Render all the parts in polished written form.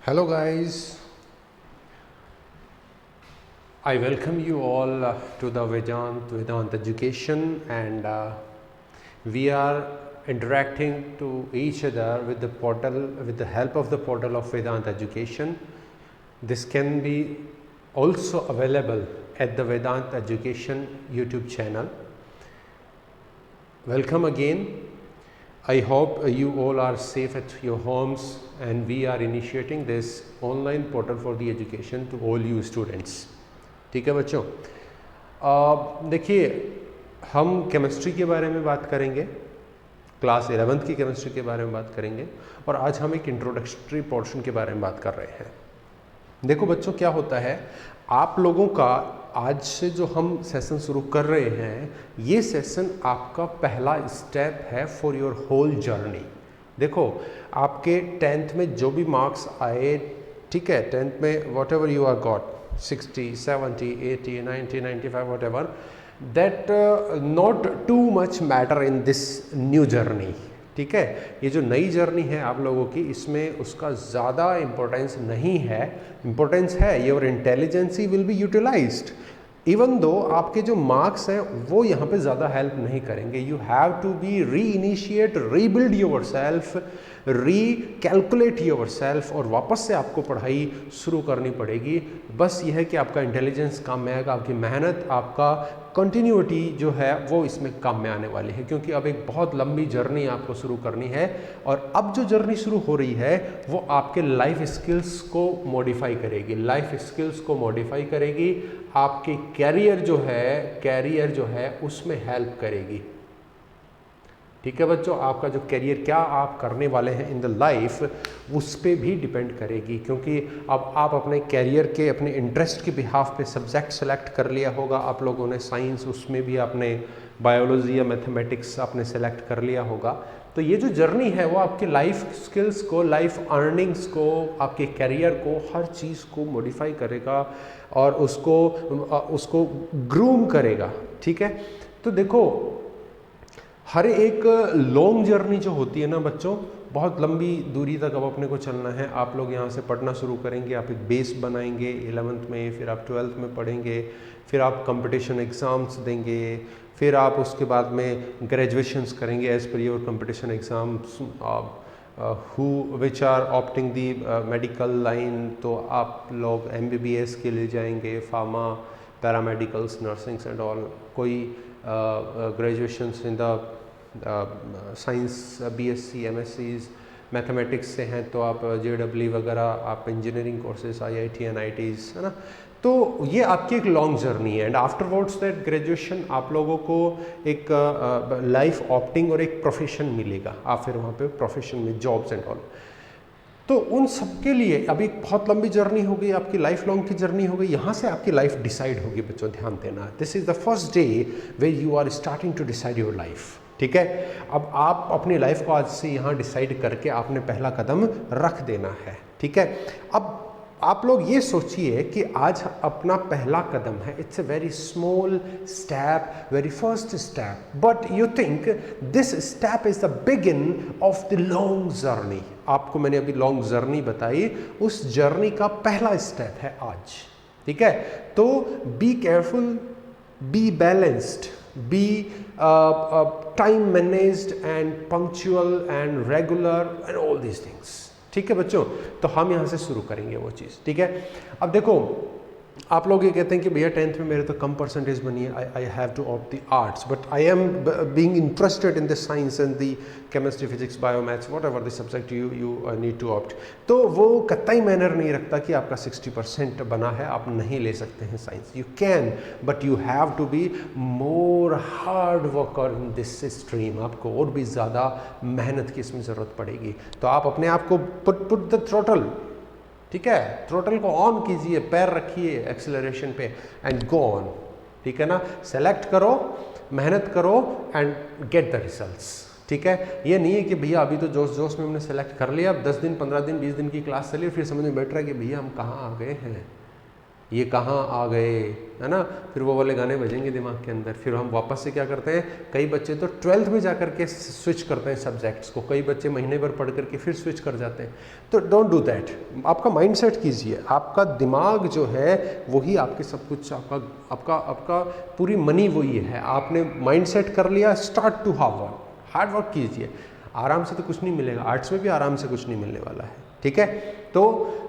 Hello guys, I welcome you all to the Vedant education, and we are interacting to each other with the portal, with the help of the portal of Vedant education. This can be also available at the Vedant education YouTube channel. Welcome again. I hope you all are safe at your homes, and we are initiating this online portal for the education to all you students. ठीक है बच्चों, देखिए हम chemistry के बारे में बात करेंगे, क्लास 11th की केमिस्ट्री के बारे में बात करेंगे, और आज हम एक इंट्रोडक्टरी पोर्शन के बारे में बात कर रहे हैं। देखो बच्चों, क्या होता है, आप लोगों का आज से जो हम सेशन शुरू कर रहे हैं, ये सेशन आपका पहला स्टेप है फॉर योर होल जर्नी। देखो, आपके 10th में जो भी मार्क्स आए, ठीक है, 10th में whatever you are got 60, 70, 80, 90, 95, whatever, that not too much matter in this new journey. ठीक है, ये जो नई जर्नी है आप लोगों की, इसमें उसका ज़्यादा इम्पोर्टेंस नहीं है। इम्पोर्टेंस है, your intelligency will be utilised, even though आपके जो मार्क्स हैं वो यहाँ पे ज़्यादा हेल्प नहीं करेंगे। यू हैव टू बी री initiate, rebuild your self, calculate your self, और वापस से आपको पढ़ाई शुरू करनी पड़ेगी। बस यह है कि आपका इंटेलिजेंस काम में आएगा, आपकी मेहनत, आपका कंटिन्यूटी जो है वो इसमें काम में आने वाली है, क्योंकि अब एक बहुत लंबी जर्नी आपको शुरू करनी है। और अब जो जर्नी शुरू हो रही है वो आपके लाइफ स्किल्स को मॉडिफाई करेगी, लाइफ स्किल्स को मॉडिफाई करेगी, आपके कैरियर जो है उसमें हेल्प करेगी। ठीक है बच्चों, आपका जो कैरियर, क्या आप करने वाले हैं इन द लाइफ, उस पर भी डिपेंड करेगी, क्योंकि अब आप अपने कैरियर के, अपने इंटरेस्ट के बिहाफ पे सब्जेक्ट सेलेक्ट कर लिया होगा आप लोगों ने, साइंस, उसमें भी आपने बायोलॉजी या मैथमेटिक्स आपने सेलेक्ट कर लिया होगा। तो ये जो जर्नी है वो आपके लाइफ स्किल्स को, लाइफ अर्निंग्स को, आपके कैरियर को, हर चीज़ को मॉडिफाई करेगा और उसको ग्रूम करेगा। ठीक है, तो देखो, हर एक लॉन्ग जर्नी जो होती है ना बच्चों, बहुत लंबी दूरी तक अब अपने को चलना है। आप लोग यहाँ से पढ़ना शुरू करेंगे, आप एक बेस बनाएंगे 11th में, फिर आप 12th में पढ़ेंगे, फिर आप कंपटीशन एग्ज़ाम्स देंगे, फिर आप उसके बाद में ग्रेजुएशंस करेंगे as per your competition exams which are opting the medical line. तो आप लोग MBBS के लिए जाएंगे, pharma, paramedicals, nursings and all. कोई graduations in the science, BSc, MSCs, mathematics से हैं तो आप JEE वगैरह, आप इंजीनियरिंग कोर्सेज, IIT, NITs, है ना। तो ये आपकी एक लॉन्ग जर्नी है, एंड आफ्टरवर्ड्स दैट ग्रेजुएशन आप लोगों को एक लाइफ ऑप्टिंग और एक प्रोफेशन मिलेगा, आप फिर वहाँ पे प्रोफेशन में जॉब्स एंड ऑल। तो उन सब के लिए अभी बहुत लंबी जर्नी हो गई, आपकी लाइफ लॉन्ग की जर्नी हो गई, यहाँ से आपकी लाइफ डिसाइड होगी बच्चों, ध्यान देना। This is the first day where you are starting to decide your life. ठीक है, अब आप अपनी लाइफ को आज से यहाँ डिसाइड करके आपने पहला कदम रख देना है। ठीक है, अब आप लोग ये सोचिए कि आज अपना पहला कदम है, it's a very small step, very first step, but you think this step is the begin of the long journey. आपको मैंने अभी लॉन्ग जर्नी बताई, उस जर्नी का पहला स्टेप है आज। ठीक है, तो be careful, be balanced, be time managed and punctual and regular and all these things. ठीक है बच्चों, तो हम यहाँ से शुरू करेंगे वो चीज़। ठीक है, अब देखो, आप लोग ये कहते हैं कि भैया 10th में मेरे तो कम परसेंटेज बनी है, I have to opt the arts, but I am being interested in the science and the chemistry, physics, bio, maths, whatever the subject you need to opt. तो वो कतई मैनर नहीं रखता कि आपका 60% बना है, आप नहीं ले सकते हैं science. You can, but you have to be more hard worker in this stream. आपको और भी ज़्यादा मेहनत की इसमें ज़रूरत पड़ेगी। तो आप अपने आप को पुट द थ्रोटल, ठीक है, थ्रोटल को ऑन कीजिए, पैर रखिए एक्सेलरेशन पे एंड गो ऑन। ठीक है ना, सेलेक्ट करो, मेहनत करो एंड गेट द रिजल्ट्स। ठीक है, ये नहीं है कि भैया अभी तो जोश जोश में हमने सेलेक्ट कर लिया, अब 10 दिन, 15 दिन, 20 दिन की क्लास चली, फिर समझ में बैठ रहा है कि भैया हम कहाँ आ गए हैं। ये कहाँ आ गए, है ना, फिर वो वाले गाने बजेंगे दिमाग के अंदर। फिर हम वापस से क्या करते हैं, कई बच्चे तो 12th में जा करके स्विच करते हैं सब्जेक्ट्स को, कई बच्चे महीने भर पढ़ करके फिर स्विच कर जाते हैं। तो डोंट डू दैट, आपका माइंड सेट कीजिए, आपका दिमाग जो है वही आपके सब कुछ, आपका पूरी मनी वही है। आपने माइंड सेट कर लिया, स्टार्ट टू हार्ड वर्क कीजिए। आराम से तो कुछ नहीं मिलेगा, आर्ट्स में भी आराम से कुछ नहीं मिलने वाला है, ठीक है। तो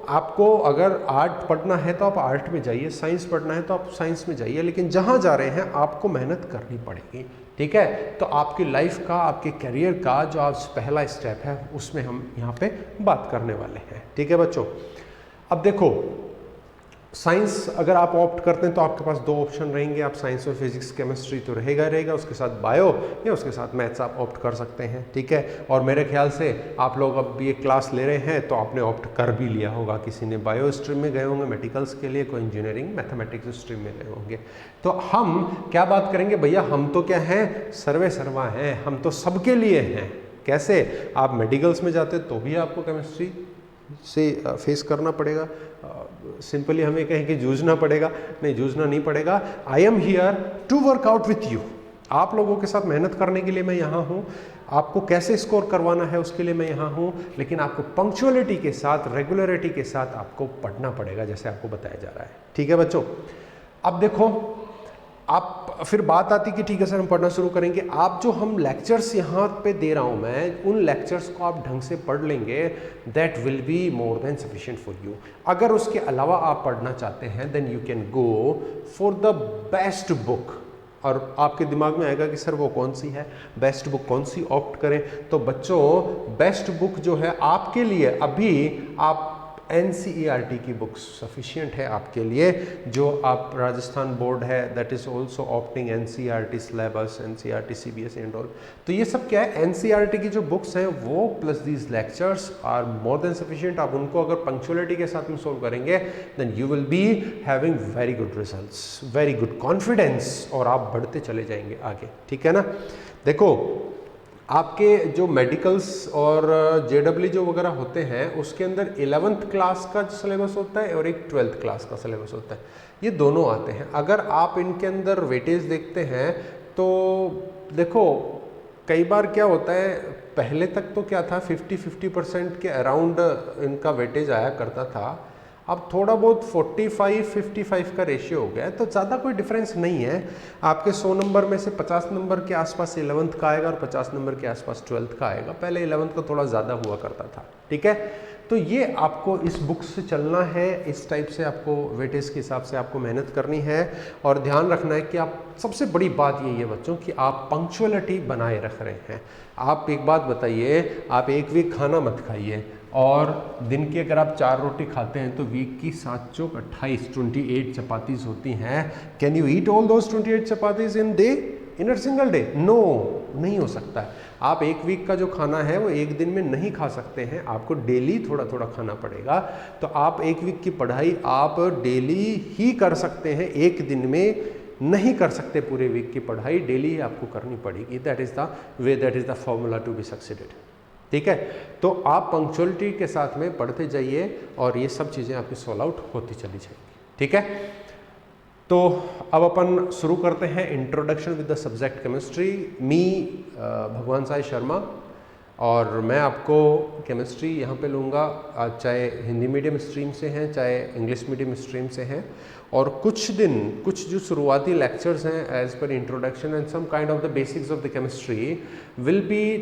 आपको अगर आर्ट पढ़ना है तो आप आर्ट में जाइए, साइंस पढ़ना है तो आप साइंस में जाइए, लेकिन जहाँ जा रहे हैं आपको मेहनत करनी पड़ेगी, ठीक है। तो आपकी लाइफ का, आपके करियर का जो आज पहला स्टेप है उसमें हम यहाँ पे बात करने वाले हैं, ठीक है बच्चों। अब देखो, साइंस अगर आप ऑप्ट करते हैं तो आपके पास दो ऑप्शन रहेंगे, आप साइंस में फिजिक्स केमिस्ट्री तो रहेगा, उसके साथ बायो या उसके साथ मैथ्स आप ऑप्ट कर सकते हैं, ठीक है। और मेरे ख्याल से आप लोग अब ये क्लास ले रहे हैं तो आपने ऑप्ट कर भी लिया होगा, किसी ने बायो स्ट्रीम में गए होंगे मेडिकल्स के लिए, कोई इंजीनियरिंग मैथमेटिक्स स्ट्रीम में गए होंगे। तो हम क्या बात करेंगे भैया, हम तो क्या हैं, सर्वे सर्वा हैं, हम तो सबके लिए हैं। कैसे, आप मेडिकल्स में जाते तो भी आपको केमिस्ट्री से फेस करना पड़ेगा, सिंपली हमें कहें कि जूझना पड़ेगा, नहीं जूझना नहीं पड़ेगा। I am here to work out with you, आप लोगों के साथ मेहनत करने के लिए मैं यहाँ हूँ, आपको कैसे स्कोर करवाना है उसके लिए मैं यहाँ हूँ, लेकिन आपको पंक्चुअलिटी के साथ, रेगुलरिटी के साथ आपको पढ़ना पड़ेगा जैसे आपको बताया जा रहा है, ठीक है बच्चों। अब देखो, आप फिर बात आती कि ठीक है सर हम पढ़ना शुरू करेंगे। आप जो हम लेक्चर्स यहाँ पे दे रहा हूँ मैं, उन लेक्चर्स को आप ढंग से पढ़ लेंगे, that will be more than sufficient for you. अगर उसके अलावा आप पढ़ना चाहते हैं then you can go for the best book, और आपके दिमाग में आएगा कि सर वो कौन सी है, बेस्ट बुक कौन सी ऑप्ट करें। तो बच्चों, बेस्ट बुक जो है आपके लिए अभी, आप NCERT की बुक्स सफिशिएंट है आपके लिए। जो आप राजस्थान बोर्ड है that is also opting NCERT syllabus, NCERT CBSE and all. तो ये सब क्या है, NCERT की जो बुक्स हैं वो plus these lectures are more than sufficient. आप उनको अगर पंक्चुअलिटी के साथ में सोल्व करेंगे then you will be having very good results, very good confidence, और आप बढ़ते चले जाएंगे आगे, ठीक है ना। देखो, आपके जो मेडिकल्स और JEE जो वगैरह होते हैं उसके अंदर 11th क्लास का सिलेबस होता है और एक 12th क्लास का सिलेबस होता है, ये दोनों आते हैं। अगर आप इनके अंदर वेटेज देखते हैं तो देखो, कई बार क्या होता है, पहले तक तो क्या था 50-50% के अराउंड इनका वेटेज आया करता था, अब थोड़ा बहुत 45-55 का रेशियो हो गया है, तो ज़्यादा कोई डिफरेंस नहीं है। आपके 100 नंबर में से 50 नंबर के आसपास 11th का आएगा और 50 नंबर के आसपास 12th का आएगा। पहले 11th का थोड़ा ज़्यादा हुआ करता था, ठीक है। तो ये आपको इस बुक से चलना है, इस टाइप से आपको वेटेज के हिसाब से आपको मेहनत करनी है, और ध्यान रखना है कि आप, सबसे बड़ी बात यही है बच्चों कि आप पंक्चुअलिटी बनाए रख रहे हैं। आप एक बात बताइए, आप एक वीक खाना मत खाइए, और दिन की अगर आप 4 रोटी खाते हैं तो वीक की 7 चौक 28 चपातीज होती हैं। Can you eat all those 28 chapatis in a single day? No, नहीं हो सकता है। आप एक वीक का जो खाना है वो एक दिन में नहीं खा सकते हैं, आपको डेली थोड़ा थोड़ा खाना पड़ेगा। तो आप एक वीक की पढ़ाई आप डेली ही कर सकते हैं, एक दिन में नहीं कर सकते। पूरे वीक की पढ़ाई डेली आपको करनी पड़ेगी। That is the way, that is the formula to be succeeded, ठीक है। तो आप पंक्चुअलिटी के साथ में पढ़ते जाइए और ये सब चीज़ें आपकी सॉल्व आउट होती चली जाएंगी, ठीक है। तो अब अपन शुरू करते हैं introduction with the subject chemistry. मी भगवान साई शर्मा, और मैं आपको केमिस्ट्री यहाँ पे लूँगा, आज चाहे हिंदी मीडियम स्ट्रीम से हैं चाहे इंग्लिश मीडियम स्ट्रीम से हैं। और कुछ जो शुरुआती लेक्चर्स हैं as per introduction and some kind of the basics of the chemistry will be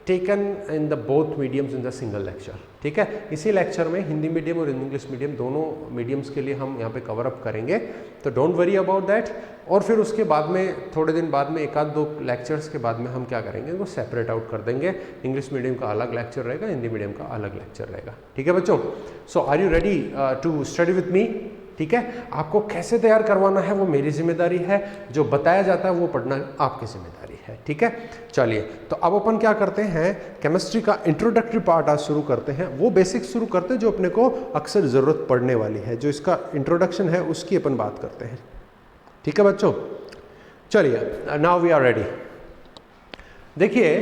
taken in the both mediums in the single lecture, ठीक है। इसी लेक्चर में हिंदी मीडियम और इंग्लिश मीडियम दोनों मीडियम्स के लिए हम यहाँ पे कवर अप करेंगे, तो डोंट वरी अबाउट दैट। और फिर उसके बाद में थोड़े दिन बाद में 1-2 लेक्चर्स के बाद में हम क्या करेंगे, वो सेपरेट आउट कर देंगे। इंग्लिश मीडियम का अलग लेक्चर रहेगा, हिंदी मीडियम का अलग लेक्चर रहेगा, ठीक है बच्चों। So are you ready to study with me? ठीक है, आपको कैसे तैयार करवाना है वो मेरी जिम्मेदारी है, जो बताया जाता है वो पढ़ना आपकी जिम्मेदारी है, ठीक है। चलिए, तो अब अपन क्या करते हैं, केमिस्ट्री का इंट्रोडक्टरी पार्ट आज शुरू करते हैं। वो बेसिक्स शुरू करते हैं जो अपने को अक्सर ज़रूरत पड़ने वाली है, जो इसका इंट्रोडक्शन है उसकी अपन बात करते हैं, ठीक है बच्चों। चलिए, नाउ वी आर रेडी। देखिए,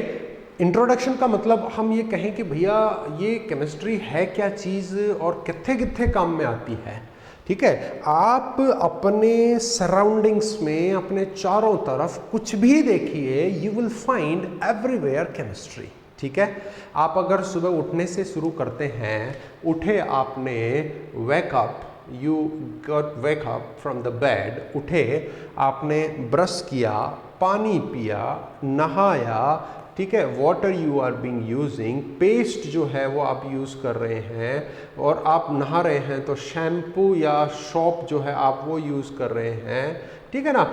इंट्रोडक्शन का मतलब हम ये कहें कि भैया ये केमिस्ट्री है क्या चीज़ और कित्थे कित्थे काम में आती है। ठीक है, आप अपने सराउंडिंग्स में, अपने चारों तरफ कुछ भी देखिए, you will find everywhere chemistry. ठीक है, आप अगर सुबह उठने से शुरू करते हैं, उठे आपने, wake up, you got wake up from the bed, उठे आपने, ब्रश किया, पानी पिया, नहाया, ठीक है, water you are being using, paste जो है वो आप यूज़ कर रहे हैं, और आप नहा रहे हैं तो शैम्पू या सोप जो है आप वो यूज़ कर रहे हैं, ठीक है ना।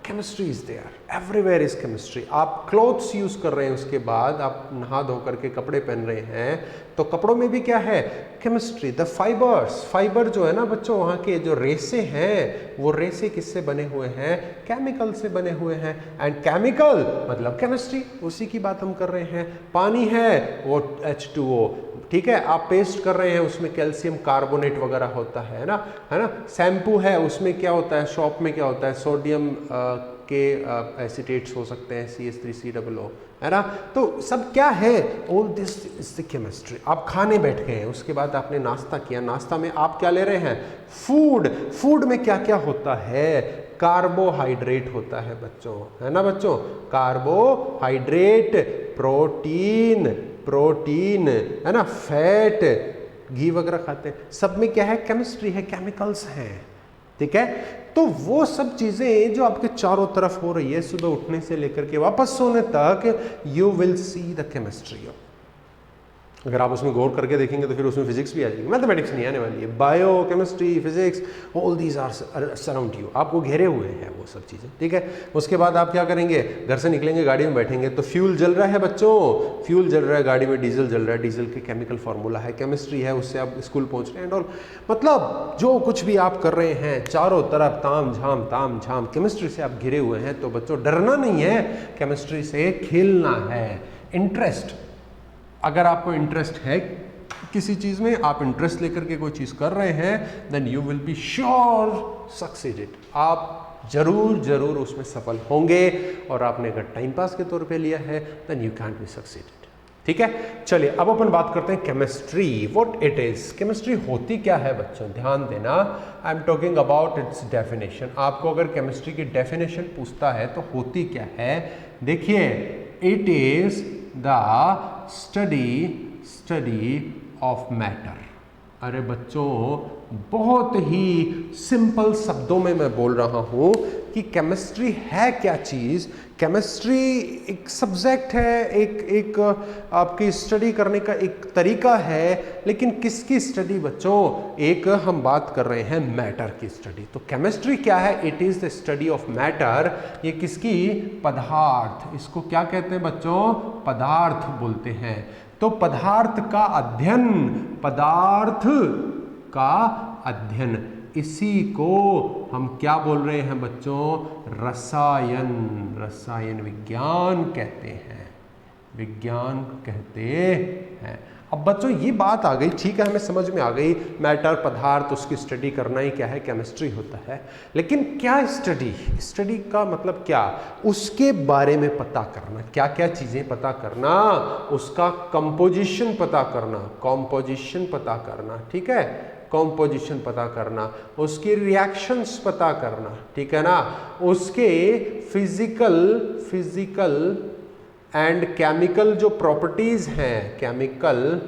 Chemistry is there, everywhere is chemistry. आप क्लोथ्स यूज कर रहे हैं, उसके बाद आप नहा धो करके कपड़े पहन रहे हैं, तो कपड़ों में भी क्या है, केमिस्ट्री। द फाइबर्स, फाइबर जो है ना बच्चों, वहाँ के जो रेसे हैं, वो रेसे किससे बने हुए हैं, केमिकल से बने हुए हैं। एंड केमिकल मतलब केमिस्ट्री, उसी की बात हम कर रहे हैं। पानी है वो H2O, ठीक है, आप पेस्ट कर रहे हैं, उसमें कैल्शियम कार्बोनेट वगैरह होता है ना, है ना। शैम्पू है, उसमें क्या होता है, शॉप में क्या होता है, सोडियम के एसिटेट्स हो सकते हैं, CH3COO, है ना। तो सब क्या है, all this is the chemistry. आप खाने बैठ गए हैं, उसके बाद आपने नाश्ता किया, नाश्ता में आप क्या ले रहे हैं, फूड। फूड में क्या क्या होता है, कार्बोहाइड्रेट होता है बच्चों, है ना बच्चों, कार्बोहाइड्रेट, प्रोटीन, प्रोटीन, है ना, फैट, घी वगैरह खाते हैं, सब में क्या है, केमिस्ट्री है, केमिकल्स हैं। ठीक है, तो वो सब चीजें जो आपके चारों तरफ हो रही है, सुबह उठने से लेकर के वापस सोने तक, you will see the chemistry. अगर आप उसमें गौर करके देखेंगे तो फिर उसमें फिजिक्स भी आ जाएगी, मैथमेटिक्स नहीं आने वाली है। Bio, chemistry, physics, all these are surround you, आपको घेरे हुए हैं वो सब चीज़ें। ठीक है, उसके बाद आप क्या करेंगे, घर से निकलेंगे, गाड़ी में बैठेंगे तो फ्यूल जल रहा है बच्चों, फ्यूल जल रहा है गाड़ी में, डीजल जल रहा है, डीजल के केमिकल फार्मूला है, केमिस्ट्री है, उससे आप स्कूल पहुँच रहे हैं। और मतलब जो कुछ भी आप कर रहे हैं, चारों तरफ ताम झाम केमिस्ट्री से आप घिरे हुए हैं। तो बच्चों डरना नहीं है, केमिस्ट्री से खेलना है। इंटरेस्ट, अगर आपको इंटरेस्ट है किसी चीज़ में, आप इंटरेस्ट लेकर के कोई चीज़ कर रहे हैं, then you will be sure succeeded, आप जरूर उसमें सफल होंगे। और आपने अगर टाइम पास के तौर पे लिया है, then you can't be succeeded. ठीक है, चलिए अब अपन बात करते हैं chemistry, what it is. Chemistry होती क्या है बच्चों, ध्यान देना, I am talking about its definition. आपको अगर केमिस्ट्री की डेफिनेशन पूछता है तो होती क्या है, देखिए, it is the study of matter. अरे बच्चों, बहुत ही सिंपल शब्दों में मैं बोल रहा हूं कि केमिस्ट्री है क्या चीज। केमिस्ट्री एक सब्जेक्ट है, एक आपकी स्टडी करने का एक तरीका है, लेकिन किसकी स्टडी बच्चों, एक हम बात कर रहे हैं मैटर की स्टडी। तो केमिस्ट्री क्या है, it is the study of matter. ये किसकी, पदार्थ, इसको क्या कहते हैं बच्चों, पदार्थ बोलते हैं। तो पदार्थ का अध्ययन, पदार्थ का अध्ययन, इसी को हम क्या बोल रहे हैं बच्चों, रसायन विज्ञान कहते हैं, विज्ञान कहते हैं। अब बच्चों ये बात आ गई, ठीक है, हमें समझ में आ गई, मैटर, पदार्थ, उसकी स्टडी करना ही क्या है, केमिस्ट्री होता है। लेकिन क्या स्टडी का मतलब क्या, उसके बारे में पता करना, क्या क्या चीज़ें पता करना, उसका कंपोजिशन पता करना, कॉम्पोजिशन पता करना, ठीक है, कॉम्पोजिशन पता करना, उसके रिएक्शंस पता करना, ठीक है ना, उसके फिजिकल एंड केमिकल जो प्रॉपर्टीज़ हैं, केमिकल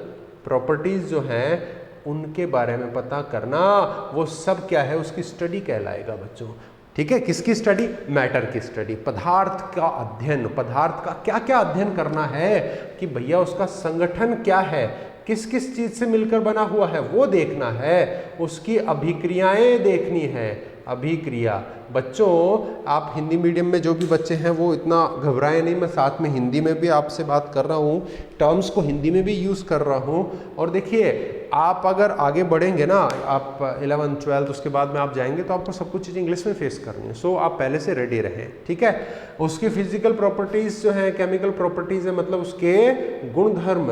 प्रॉपर्टीज़ जो हैं, उनके बारे में पता करना, वो सब क्या है, उसकी स्टडी कहलाएगा बच्चों। ठीक है, किसकी स्टडी, मैटर की स्टडी, पदार्थ का अध्ययन। पदार्थ का क्या क्या अध्ययन करना है कि भैया उसका संगठन क्या है, किस किस चीज़ से मिलकर बना हुआ है, वो देखना है, उसकी अभिक्रियाएं देखनी है, अभिक्रिया। बच्चों, आप हिंदी मीडियम में जो भी बच्चे हैं वो इतना घबराए नहीं, मैं साथ में हिंदी में भी आपसे बात कर रहा हूँ, टर्म्स को हिंदी में भी यूज़ कर रहा हूँ। और देखिए, आप अगर आगे बढ़ेंगे ना, आप 11th 12th उसके बाद में आप जाएंगे तो आपको सब कुछ चीज़ इंग्लिश में फेस करनी है। सो आप पहले से रेडी रहें, ठीक है। उसकी फिजिकल प्रॉपर्टीज़ जो है, केमिकल प्रॉपर्टीज़ है, मतलब उसके गुणधर्म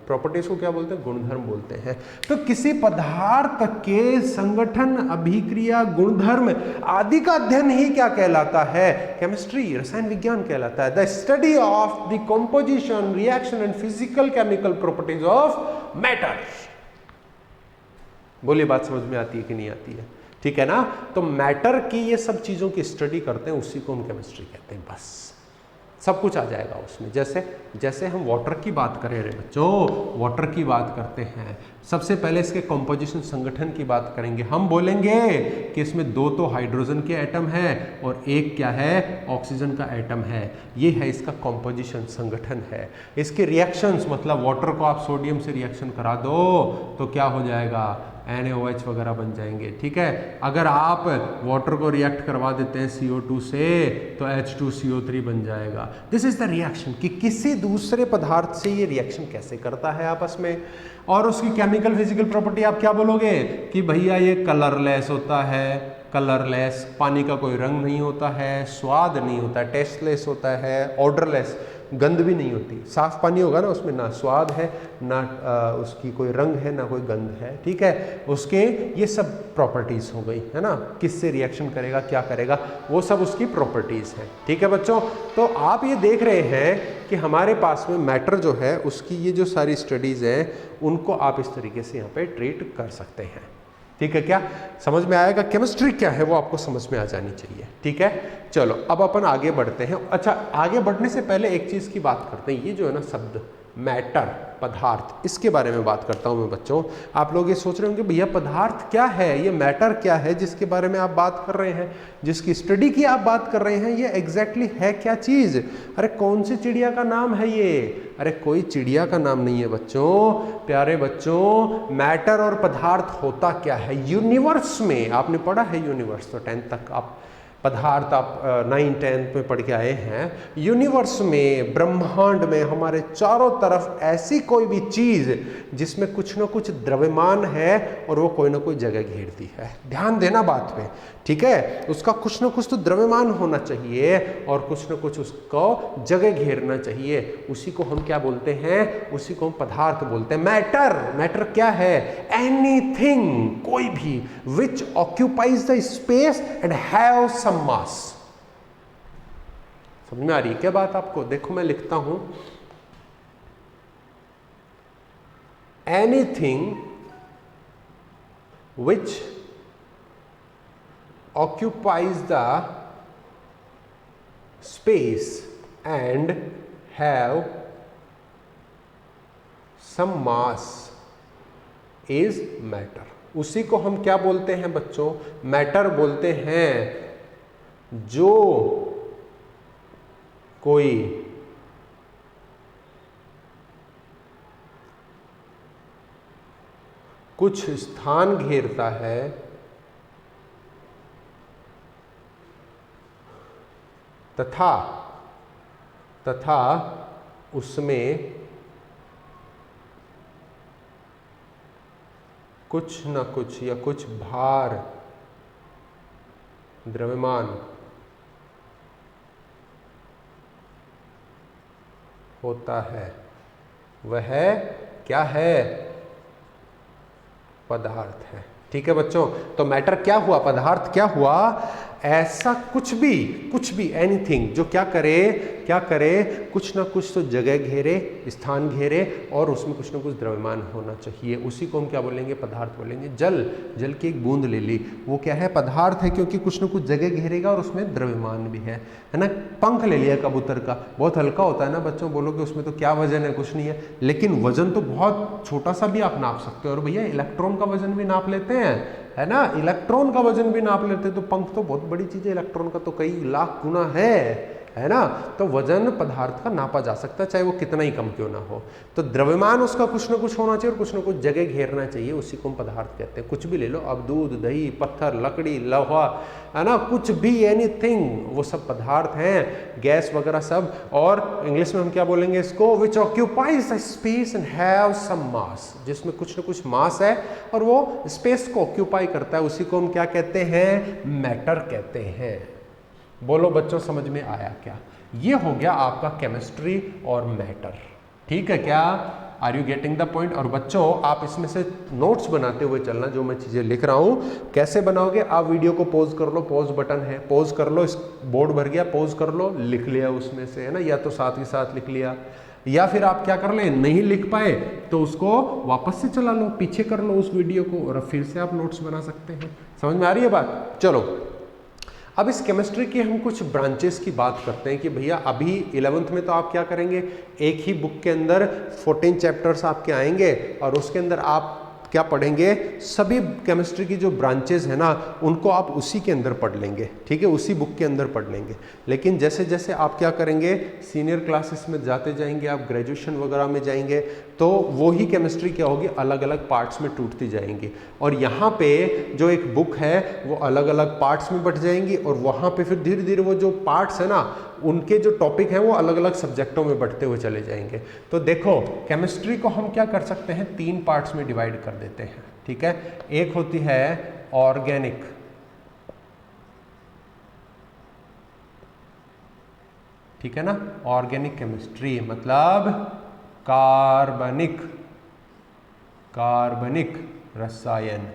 प्रॉपर्टीज़ को क्या बोलते हैं, गुणधर्म बोलते हैं। तो किसी पदार्थ के संगठन, अभिक्रिया, गुणधर्म आदि का अध्ययन ही क्या कहलाता है, केमिस्ट्री, रसायन विज्ञान कहलाता है। The study of the composition, reaction and physical chemical properties of matter. बोलिए बात समझ में आती है कि नहीं आती है? ठीक है ना। तो मैटर की ये सब चीज़ों की स्टडी करते हैं, उसी को हम केमिस्ट्री कहते हैं। बस सब कुछ आ जाएगा उसमें। जैसे जैसे हम वाटर की बात करें रे बच्चों, वाटर की बात करते हैं, सबसे पहले इसके कंपोजिशन संगठन की बात करेंगे। हम बोलेंगे कि इसमें 2 तो हाइड्रोजन के एटम है और एक क्या है, ऑक्सीजन का एटम है। ये है इसका कंपोजिशन संगठन है। इसके रिएक्शंस, मतलब वाटर को आप सोडियम से रिएक्शन करा दो तो क्या हो जाएगा, NaOH वगैरह बन जाएंगे। ठीक है, अगर आप वाटर को रिएक्ट करवा देते हैं CO2 से तो H2CO3 बन जाएगा। दिस इज द रिएक्शन, कि किसी दूसरे पदार्थ से ये रिएक्शन कैसे करता है आपस में। और उसकी केमिकल फिजिकल प्रॉपर्टी आप क्या बोलोगे कि भैया ये कलरलेस होता है, कलरलेस, पानी का कोई रंग नहीं होता है, स्वाद नहीं होता है, टेस्टलेस होता है, ऑर्डरलेस, गंध भी नहीं होती। साफ पानी होगा ना, उसमें ना स्वाद है, ना उसकी कोई रंग है, ना कोई गंध है। ठीक है, उसके ये सब प्रॉपर्टीज़ हो गई है ना, किससे रिएक्शन करेगा, क्या करेगा, वो सब उसकी प्रॉपर्टीज़ हैं। ठीक है बच्चों, तो आप ये देख रहे हैं कि हमारे पास में मैटर जो है उसकी ये जो सारी स्टडीज़ हैं उनको आप इस तरीके से यहाँ पे ट्रीट कर सकते हैं। ठीक है, क्या समझ में आएगा? केमिस्ट्री क्या है वो आपको समझ में आ जानी चाहिए। ठीक है, चलो अब अपन आगे बढ़ते हैं। अच्छा, आगे बढ़ने से पहले एक चीज़ की बात करते हैं। ये जो है ना शब्द मैटर, पदार्थ, इसके बारे में बात करता हूँ मैं बच्चों। आप लोग ये सोच रहे होंगे भैया पदार्थ क्या है, ये मैटर क्या है जिसके बारे में आप बात कर रहे हैं, जिसकी स्टडी की आप बात कर रहे हैं, ये एग्जैक्टली है क्या चीज़? अरे कौन सी चिड़िया का नाम है ये? अरे कोई चिड़िया का नाम नहीं है बच्चों, प्यारे बच्चों। मैटर और पदार्थ होता क्या है यूनिवर्स में? आपने पढ़ा है यूनिवर्स, तो 10th तक आप पदार्थ आप 9-10 में पढ़ के आए हैं। यूनिवर्स में, ब्रह्मांड में, हमारे चारों तरफ ऐसी कोई भी चीज़ जिसमें कुछ ना कुछ द्रव्यमान है और वो कोई ना कोई जगह घेरती है। ध्यान देना बात पे, ठीक है। उसका कुछ ना कुछ तो द्रव्यमान होना चाहिए और कुछ ना कुछ उसको जगह घेरना चाहिए। उसी को हम क्या बोलते हैं? उसी को हम पदार्थ बोलते हैं। मैटर, मैटर क्या है? एनीथिंग, कोई भी, which occupies the space and have some mass. समझ में आ रही है क्या बात आपको? देखो मैं लिखता हूं, anything which occupies the space and have some mass is matter। उसी को हम क्या बोलते हैं बच्चों? मैटर बोलते हैं। जो कोई कुछ स्थान घेरता है तथा उसमें कुछ न कुछ या कुछ भार, द्रव्यमान होता है, वह क्या है? पदार्थ है। ठीक है बच्चों, तो मैटर क्या हुआ, पदार्थ क्या हुआ? ऐसा कुछ भी एनीथिंग जो क्या करे, कुछ ना कुछ तो जगह घेरे, स्थान घेरे और उसमें कुछ ना कुछ द्रव्यमान होना चाहिए। उसी को हम क्या बोलेंगे? पदार्थ बोलेंगे। जल की एक बूंद ले ली, वो क्या है? पदार्थ है, क्योंकि कुछ ना कुछ जगह घेरेगा और उसमें द्रव्यमान भी है ना। पंख ले लिया कबूतर का, बहुत हल्का होता है ना बच्चों, बोलोगे उसमें तो क्या वजन है? कुछ नहीं है, लेकिन वजन तो बहुत छोटा सा भी आप नाप सकते हो। और भैया इलेक्ट्रॉन का वजन भी नाप लेते हैं, है ना, इलेक्ट्रॉन का वजन भी नाप लेते हैं। तो पंख तो बहुत बड़ी चीज है, इलेक्ट्रॉन का तो कई लाख गुना है ना। तो वजन पदार्थ का नापा जा सकता है, चाहे वो कितना ही कम क्यों ना हो। तो द्रव्यमान उसका कुछ ना कुछ होना चाहिए और कुछ ना कुछ जगह घेरना चाहिए, उसी को हम पदार्थ कहते हैं। कुछ भी ले लो अब, दूध, दही, पत्थर, लकड़ी, लोहा, है ना, कुछ भी, एनीथिंग, वो सब पदार्थ हैं, गैस वगैरह सब। और इंग्लिश में हम क्या बोलेंगे इसको? Which occupies the space and have some mass, जिसमें कुछ ना कुछ मास है और वो स्पेस को ऑक्यूपाई करता है, उसी को हम क्या कहते हैं? मैटर कहते हैं। बोलो बच्चों, समझ में आया क्या? ये हो गया आपका केमिस्ट्री और मैटर। ठीक है क्या? Are you getting the point? और बच्चों आप इसमें से नोट्स बनाते हुए चलना, जो मैं चीज़ें लिख रहा हूँ। कैसे बनाओगे? आप वीडियो को पॉज कर लो, पॉज बटन है, पॉज कर लो, इस बोर्ड भर गया, पॉज कर लो, लिख लिया उसमें से, है ना, या तो साथ ही साथ लिख लिया, या फिर आप क्या कर लें, नहीं लिख पाए तो उसको वापस से चला लो, पीछे कर लो उस वीडियो को और फिर से आप नोट्स बना सकते हैं। समझ में आ रही है बात? चलो अब इस केमिस्ट्री की हम कुछ ब्रांचेस की बात करते हैं कि भैया अभी 11th में तो आप क्या करेंगे, एक ही बुक के अंदर 14 चैप्टर्स आपके आएंगे और उसके अंदर आप क्या पढ़ेंगे, सभी केमिस्ट्री की जो ब्रांचेस है ना उनको आप उसी के अंदर पढ़ लेंगे, ठीक है, उसी बुक के अंदर पढ़ लेंगे। लेकिन जैसे जैसे आप क्या करेंगे, सीनियर क्लासेस में जाते जाएंगे, आप ग्रेजुएशन वगैरह में जाएंगे, तो वो ही केमिस्ट्री क्या होगी, अलग अलग पार्ट्स में टूटती जाएंगी और यहाँ पे जो एक बुक है वो अलग अलग पार्ट्स में बट जाएंगी और वहाँ पे फिर धीरे धीरे वो जो पार्ट्स है ना उनके जो टॉपिक हैं वो अलग अलग सब्जेक्टों में बढ़ते हुए चले जाएंगे। तो देखो केमिस्ट्री को हम क्या कर सकते हैं, 3 पार्ट्स में डिवाइड कर देते हैं, ठीक है। एक होती है ऑर्गेनिक, ठीक है ना, ऑर्गेनिक केमिस्ट्री मतलब कार्बनिक रसायन।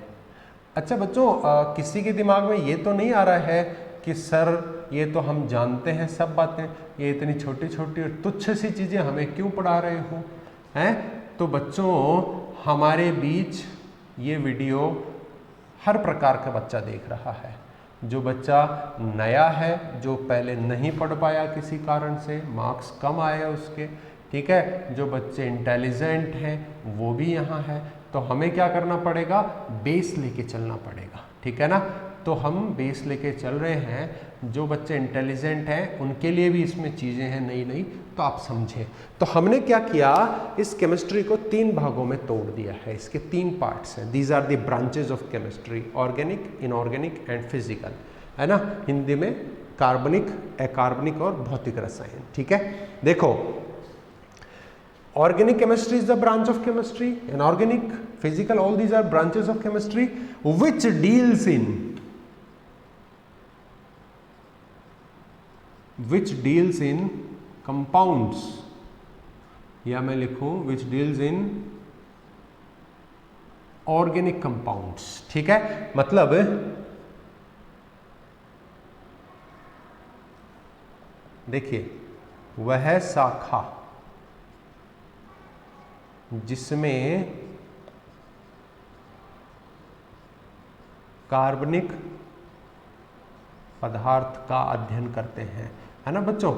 अच्छा बच्चों, किसी के दिमाग में ये तो नहीं आ रहा है कि सर ये तो हम जानते हैं सब बातें, ये इतनी छोटी छोटी और तुच्छ सी चीज़ें हमें क्यों पढ़ा रहे हो, हैं? तो बच्चों हमारे बीच ये वीडियो हर प्रकार का बच्चा देख रहा है। जो बच्चा नया है, जो पहले नहीं पढ़ पाया किसी कारण से, मार्क्स कम आए उसके, ठीक है, जो बच्चे इंटेलिजेंट हैं वो भी यहाँ है। तो हमें क्या करना पड़ेगा, बेस लेके चलना पड़ेगा, ठीक है ना। तो हम बेस लेके चल रहे हैं, जो बच्चे इंटेलिजेंट हैं उनके लिए भी इसमें चीज़ें हैं नई नई, तो आप समझें। तो हमने क्या किया, इस केमिस्ट्री को 3 भागों में तोड़ दिया है, इसके 3 पार्ट्स हैं। These are the branches of chemistry, organic, inorganic and physical, है ना, हिंदी में कार्बनिक, अकार्बनिक और भौतिक रसायन, ठीक है। देखो organic chemistry is the branch of chemistry, inorganic, physical, all these are branches of chemistry which deals in compounds, या मैं लिखूं which deals in organic compounds, ठीक है। मतलब देखिए वह शाखा जिसमें कार्बनिक पदार्थ का अध्ययन करते हैं, है ना बच्चों,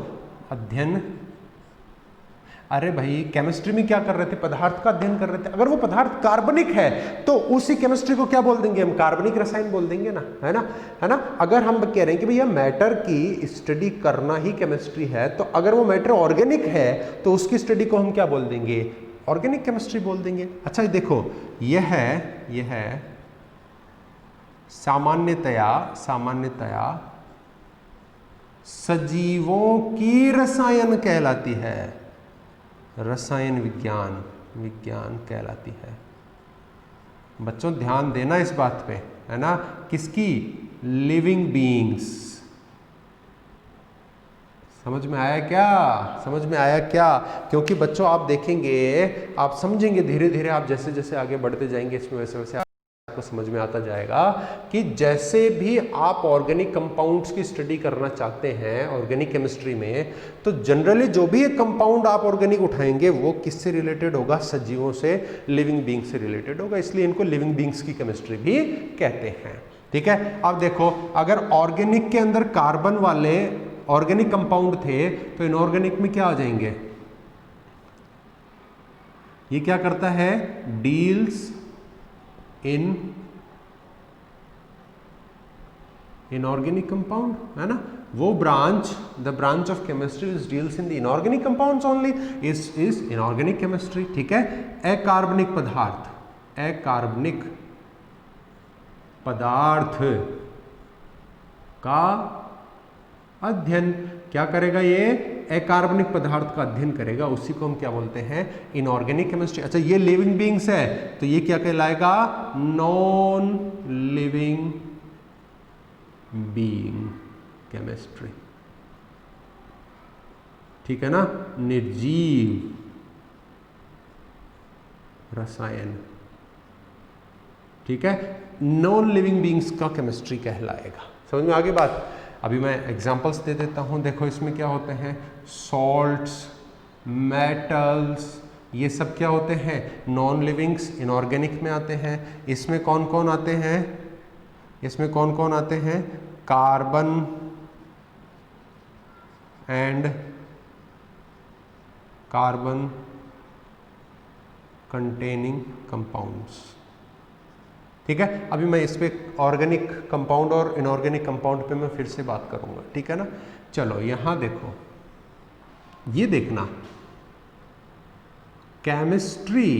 अध्ययन। अरे भाई केमिस्ट्री में क्या कर रहे थे, पदार्थ का अध्ययन कर रहे थे। अगर वो पदार्थ कार्बनिक है तो उसी केमिस्ट्री को क्या बोल देंगे हम, कार्बनिक रसायन बोल देंगे ना, है ना, है ना। अगर हम कह रहे हैं कि भैया मैटर की स्टडी करना ही केमिस्ट्री है, तो अगर वो मैटर ऑर्गेनिक है तो उसकी स्टडी को हम क्या बोल देंगे, ऑर्गेनिक केमिस्ट्री बोल देंगे। अच्छा देखो यह है सामान्यतया सजीवों की रसायन कहलाती है, रसायन विज्ञान कहलाती है। बच्चों ध्यान देना इस बात पे, है ना, किसकी, लिविंग बीइंग्स। समझ में आया क्या? क्योंकि बच्चों आप देखेंगे, आप समझेंगे धीरे धीरे, आप जैसे जैसे आगे बढ़ते जाएंगे इसमें वैसे वैसे आपको समझ में आता जाएगा कि जैसे भी आप ऑर्गेनिक कंपाउंड्स की स्टडी करना चाहते हैं ऑर्गेनिक केमिस्ट्री में, तो जनरली जो भी एक कंपाउंड आप ऑर्गेनिक उठाएंगे वो किससे रिलेटेड होगा, सजीवों से, लिविंग बीइंग से रिलेटेड होगा, इसलिए इनको लिविंग बीइंग्स की केमिस्ट्री भी कहते हैं, ठीक है। अब देखो अगर ऑर्गेनिक के अंदर कार्बन वाले ऑर्गेनिक कंपाउंड थे तो इनऑर्गेनिक में क्या आ जाएंगे, ये क्या करता है, डील्स इन इनऑर्गेनिक कंपाउंड, है ना, वो branch, the branch of chemistry which deals in the inorganic compounds only is inorganic chemistry, ठीक है। अकार्बनिक पदार्थ का अध्ययन क्या करेगा, ये अकार्बनिक पदार्थ का अध्ययन करेगा, उसी को हम क्या बोलते हैं, इनऑर्गेनिक केमिस्ट्री। अच्छा ये लिविंग बीइंग्स है तो ये क्या कहलाएगा, नॉन लिविंग बीइंग केमिस्ट्री, ठीक है ना, निर्जीव रसायन, ठीक है, नॉन लिविंग बीइंग्स का केमिस्ट्री कहलाएगा। समझ में आगे बात। अभी मैं एग्जांपल्स दे देता हूं, देखो इसमें क्या होते हैं, सॉल्ट्स, मेटल्स, ये सब क्या होते हैं? नॉन लिविंग्स, इनऑर्गेनिक में आते हैं। इसमें कौन कौन आते हैं? इसमें कौन कौन आते हैं? Carbon and carbon containing compounds. ठीक है, अभी मैं इस पे ऑर्गेनिक कंपाउंड और इनऑर्गेनिक कंपाउंड पे मैं फिर से बात करूंगा, ठीक है ना। चलो यहां देखो, ये देखना, chemistry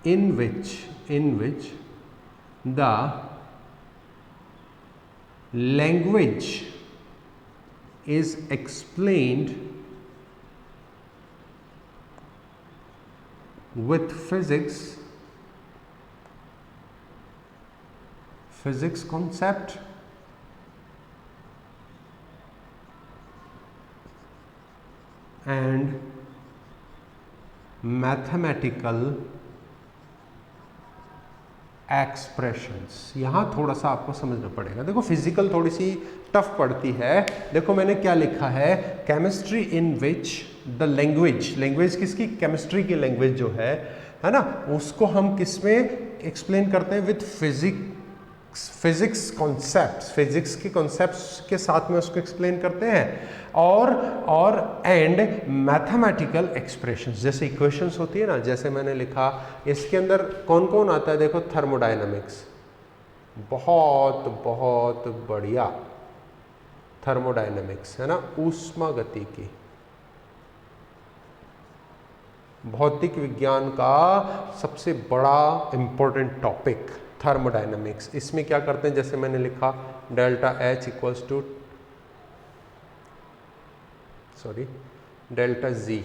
in which the language is explained with physics concept and mathematical expressions. यहाँ थोड़ा सा आपको समझना पड़ेगा। देखो फिजिकल थोड़ी सी टफ पड़ती है। देखो मैंने क्या लिखा है, chemistry in which the language, language किसकी? केमिस्ट्री की लैंग्वेज जो है ना, उसको हम किस में एक्सप्लेन करते हैं? विथ फिजिक्स कॉन्सेप्ट्स, फिजिक्स के कॉन्सेप्ट्स के साथ में उसको एक्सप्लेन करते हैं। और एंड मैथमेटिकल एक्सप्रेशंस, जैसे इक्वेशंस होती है ना, जैसे मैंने लिखा, इसके अंदर कौन कौन आता है? देखो थर्मोडायनामिक्स, बहुत बहुत बढ़िया, थर्मोडायनामिक्स है ना, ऊष्मागतिकी, भौतिक विज्ञान का सबसे बड़ा इंपॉर्टेंट टॉपिक थर्मोडायनामिक्स। इसमें क्या करते हैं? जैसे मैंने लिखा delta H equals to delta G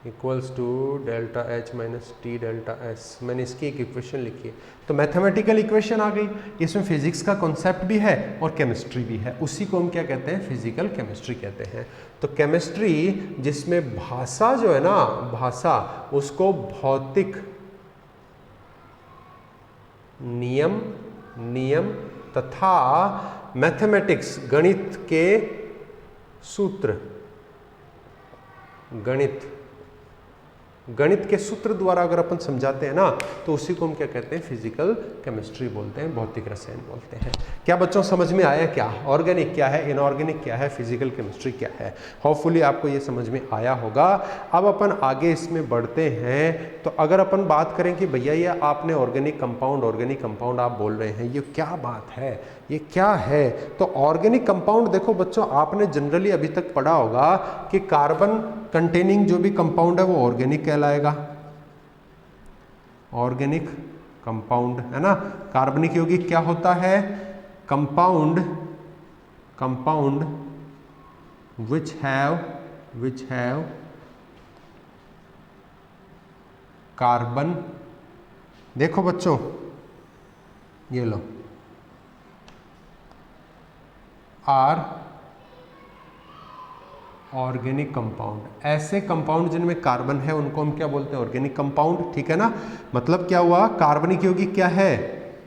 equals to delta H minus T delta S. मैंने इसकी एक इक्वेशन लिखी है, तो मैथमेटिकल इक्वेशन आ गई। इसमें फिजिक्स का कॉन्सेप्ट भी है और केमिस्ट्री भी है, उसी को हम क्या कहते हैं? फिजिकल केमिस्ट्री कहते हैं। तो केमिस्ट्री जिसमें भाषा जो है ना, भाषा, उसको भौतिक नियम तथा मैथमेटिक्स, गणित के सूत्र, गणित के सूत्र द्वारा अगर अपन समझाते हैं ना, तो उसी को हम क्या कहते हैं? फिजिकल केमिस्ट्री बोलते हैं, भौतिक रसायन बोलते हैं। क्या बच्चों समझ में आया? क्या ऑर्गेनिक क्या है, इनऑर्गेनिक क्या है, फिजिकल केमिस्ट्री क्या है? होपफुली आपको ये समझ में आया होगा। अब अपन आगे इसमें बढ़ते हैं। तो अगर अपन बात करें कि भैया ये आपने ऑर्गेनिक कंपाउंड आप बोल रहे हैं, ये क्या बात है, ये क्या है? तो ऑर्गेनिक कंपाउंड, देखो बच्चों आपने जनरली अभी तक पढ़ा होगा कि कार्बन कंटेनिंग जो भी कंपाउंड है वो ऑर्गेनिक कहलाएगा, ऑर्गेनिक कंपाउंड है ना। कार्बनिक यौगिक क्या होता है? कंपाउंड विच हैव कार्बन, देखो बच्चों ये लो, आर ऑर्गेनिक कंपाउंड। ऐसे कंपाउंड जिनमें कार्बन है उनको हम क्या बोलते हैं? ऑर्गेनिक कंपाउंड, ठीक है ना। मतलब क्या हुआ? कार्बनिक यौगिक क्या है?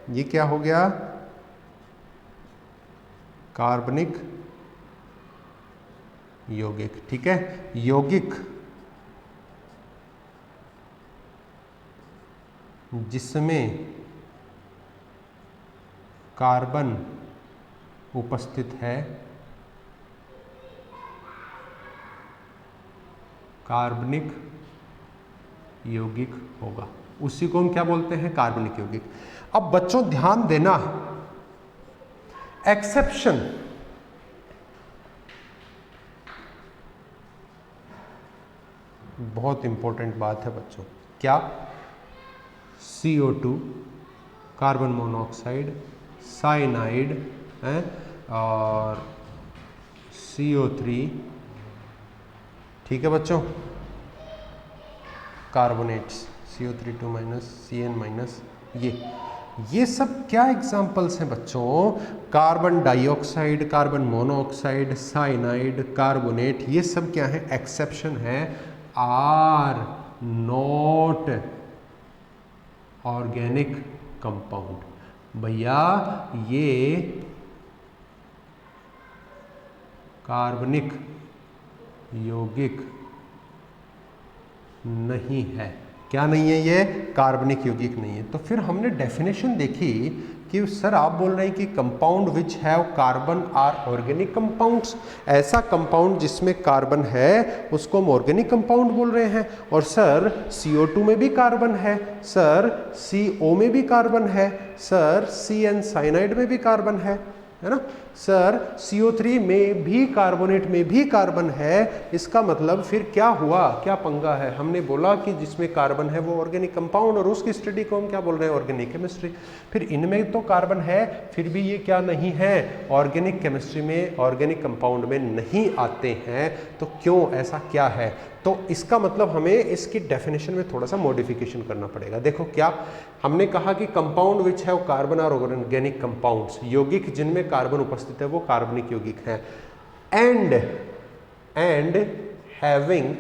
ये क्या हो गया? कार्बनिक यौगिक, ठीक है। यौगिक जिसमें कार्बन उपस्थित है, कार्बनिक यौगिक होगा, उसी को हम क्या बोलते हैं? कार्बनिक यौगिक। अब बच्चों ध्यान देना, एक्सेप्शन, बहुत इंपॉर्टेंट बात है बच्चों। क्या? CO2, कार्बन मोनोऑक्साइड, साइनाइड है, और CO3, ठीक है बच्चों, carbonates CO3 minus CN minus, ये सब क्या एग्जाम्पल्स हैं बच्चों? Carbon dioxide, carbon monoxide, cyanide, carbonate, ये सब क्या है? एक्सेप्शन है, आर नॉट ऑर्गेनिक कंपाउंड। भैया ये कार्बनिक यौगिक नहीं है। क्या नहीं है ये? कार्बनिक यौगिक नहीं है। तो फिर हमने डेफिनेशन देखी कि सर आप बोल रहे हैं कि compound which have carbon are organic compounds, ऐसा कंपाउंड जिसमें कार्बन है उसको हम ऑर्गेनिक कंपाउंड बोल रहे हैं। और सर CO2 में भी कार्बन है, सर CO में भी कार्बन है, सर CN साइनाइड में भी कार्बन है ना, सर CO3 में भी कार्बोनेट में भी कार्बन है। इसका मतलब फिर क्या हुआ, क्या पंगा है? हमने बोला कि जिसमें कार्बन है वो ऑर्गेनिक कंपाउंड, और उसकी स्टडी को हम क्या बोल रहे हैं? Organic chemistry. फिर इनमें तो कार्बन है, फिर भी ये क्या नहीं है? ऑर्गेनिक केमिस्ट्री में, ऑर्गेनिक कंपाउंड में नहीं आते हैं। तो क्यों, ऐसा क्या है? तो इसका मतलब हमें इसकी डेफिनेशन में थोड़ा सा मॉडिफिकेशन करना पड़ेगा। देखो क्या हमने कहा कि कंपाउंड विच हैव कार्बन और ऑर्गेनिक कंपाउंड्स, यौगिक जिनमें कार्बन उपस्थित है वो कार्बनिक यौगिक हैं। And having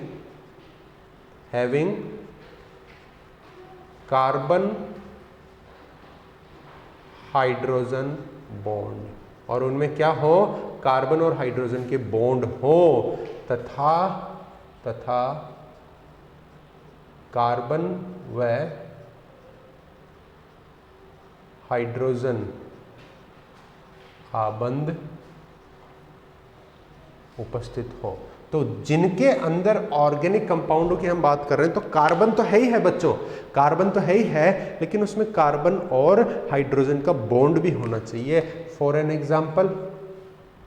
carbon hydrogen bond, और उनमें क्या हो? कार्बन और हाइड्रोजन के बॉन्ड हो, तथा कार्बन व हाइड्रोजन आबंध उपस्थित हो। तो जिनके अंदर ऑर्गेनिक कंपाउंडों की हम बात कर रहे हैं, तो कार्बन तो है ही है बच्चों, कार्बन तो है ही है, लेकिन उसमें कार्बन और हाइड्रोजन का बॉन्ड भी होना चाहिए। फॉर एन एग्जाम्पल,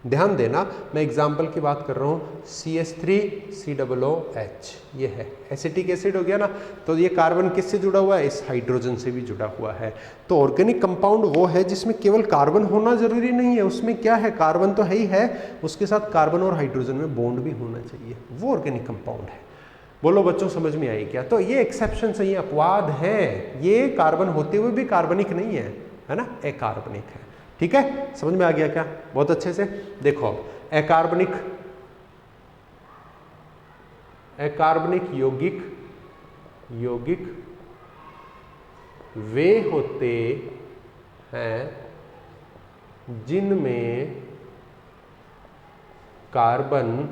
ध्यान देना मैं एग्जाम्पल की बात कर रहा हूँ, CH3COOH, ये है एसिटिक एसिड हो गया ना। तो ये कार्बन किससे जुड़ा हुआ है? इस हाइड्रोजन से भी जुड़ा हुआ है। तो ऑर्गेनिक कंपाउंड वो है जिसमें केवल कार्बन होना जरूरी नहीं है, उसमें क्या है? कार्बन तो है ही है, उसके साथ कार्बन और हाइड्रोजन में बॉन्ड भी होना चाहिए, वो ऑर्गेनिक कंपाउंड है। बोलो बच्चों समझ में आई क्या? तो ये एक्सेप्शन है, ये अपवाद है, ये कार्बन होते हुए भी कार्बनिक नहीं है ना, अकार्बनिक है। ठीक है, समझ में आ गया क्या? बहुत अच्छे से देखो, अकार्बनिक यौगिक वे होते हैं जिनमें कार्बन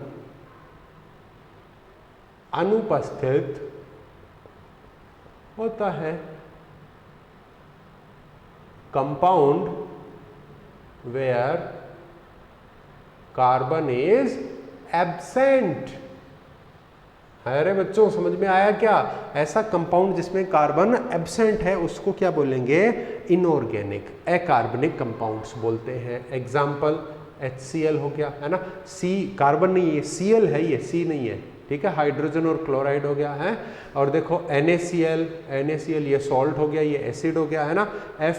अनुपस्थित होता है। Compound where carbon is absent। अरे बच्चों समझ में आया क्या? ऐसा कंपाउंड जिसमें कार्बन एब्सेंट है उसको क्या बोलेंगे? इनऑर्गेनिक, अकार्बनिक कंपाउंड्स बोलते हैं। एग्जाम्पल HCl हो गया है ना, C कार्बन नहीं है, Cl है, ये C नहीं है, ठीक है। हाइड्रोजन और क्लोराइड हो गया है। और देखो NaCl ये सॉल्ट हो गया, ये एसिड हो गया है ना।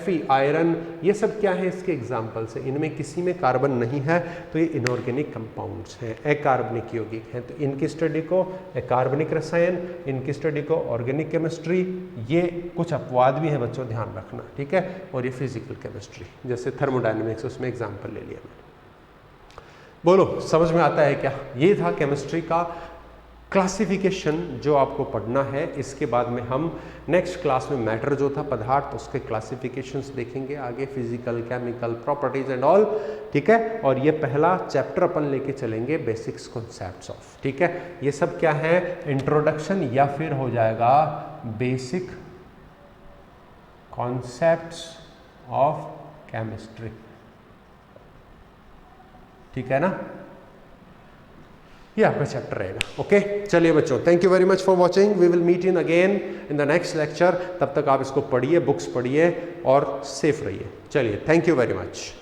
Fe आयरन, ये सब क्या है? इसके एग्जाम्पल्स हैं। इनमें किसी में कार्बन नहीं है, तो ये इनऑर्गेनिक कंपाउंड्स हैं, अकार्बनिक यौगिक हैं। तो इनकी स्टडी को अकार्बनिक रसायन, इनकी स्टडी को ऑर्गेनिक केमिस्ट्री। ये कुछ अपवाद भी हैं बच्चों, ध्यान रखना, ठीक है। और ये फिजिकल केमिस्ट्री, जैसे थर्मोडायनेमिक्स, उसमें एग्जाम्पल ले लिया मैंने। बोलो समझ में आता है क्या? ये था केमिस्ट्री का क्लासिफिकेशन जो आपको पढ़ना है। इसके बाद में हम नेक्स्ट क्लास में मैटर जो था पदार्थ, उसके क्लासिफिकेशंस देखेंगे आगे, physical, chemical, properties and all, ठीक है। और ये पहला चैप्टर अपन लेके चलेंगे बेसिक्स कॉन्सेप्ट्स ऑफ, ठीक है। ये सब क्या है? इंट्रोडक्शन या फिर हो जाएगा बेसिक कॉन्सेप्ट्स ऑफ केमिस्ट्री, ठीक है ना। ये आपका चैप्टर रहेगा। ओके, चलिए बच्चों, thank you very much for watching. We will meet in again in the next lecture. तब तक आप इसको पढ़िए, बुक्स पढ़िए और सेफ रहिए। चलिए, थैंक यू वेरी मच।